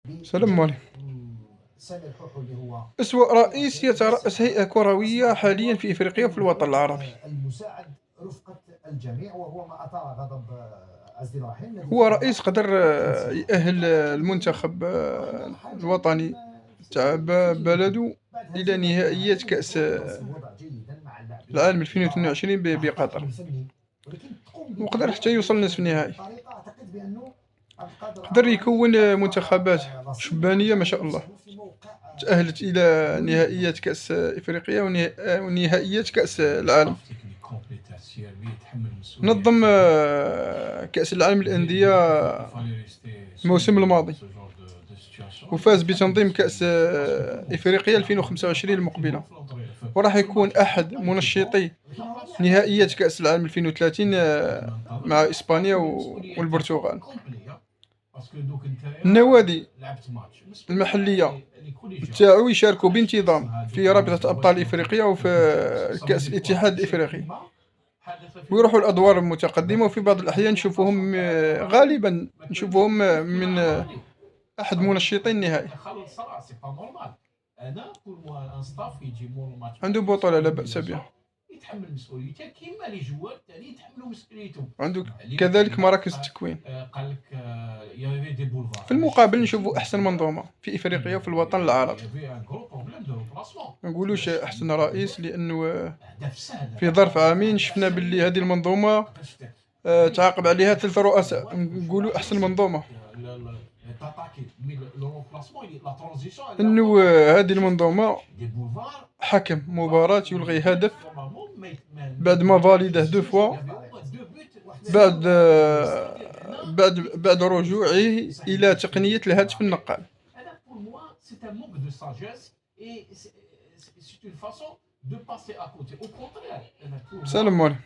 السلام عليكم. سامي الحوحو اللي هو أسوأ رئيس رئيس يترأس هيئة كروية حاليا في إفريقيا وفي الوطن العربي المساعد رفقة الجميع، وهو ما أثار غضب عزيز الرحيم الذي هو قرر رئيس قدر التنسيق يأهل المنتخب ونحن حاجة الوطني تاع فكرية بلده بعد إلى هزيمة أمام نهائيات تونس كأس ودراسة الوضع جيدا مع اللاعبين العالم الكبار 2022 مع بقطر، الطاقم الفني، ولكن تقوم وقدر حتى بأداء يوصل نصف النهائي. بطريقة أعتقد بأنه القادر قدر الرامي يكون أخطأ منتخبات نصيبه شبانية ما وجعل شاء الله، نفسه في موقع تأهلت إلى مريب. نهائيات كأس إفريقيا ونهائيات كأس العالم. نظم كأس العالم للأندية الموسم الماضي، وفاز بتنظيم كأس إفريقيا 2025 المقبلة، وراح يكون أحد منشطي نهائيات كأس العالم 2030 مع إسبانيا والبرتغال. النوادي المحلية تاعو يشاركوا بانتظام في رابطة أبطال إفريقيا وفي كأس الاتحاد الإفريقي، ويروحوا الأدوار المتقدمة، وفي بعض الأحيان نشوفوهم غالبا نشوفوهم من أحد منشطي النهائي. عنده بطولة لا بأس بها، يتحمل مسؤوليته كيما لي جوار تاني يتحملوا مسؤوليتهم. عنده كذلك مراكز التكوين. قال لك يا دي بولفار. في المقابل نشوفوا أحسن منظومة في إفريقيا وفي الوطن العربي. ما نقولوش أحسن رئيس، لأنه في ظرف عامين شفنا باللي هذه المنظومة تعاقب عليها 3 رؤساء، نقولوا أحسن منظومة. إنه هذه المنظومة حكم مباراة يلغي هدف بعد ما فاليده 2 فوا بعد بعد رجوعه إلى تقنية الهاتف النقال. سلام عليكم.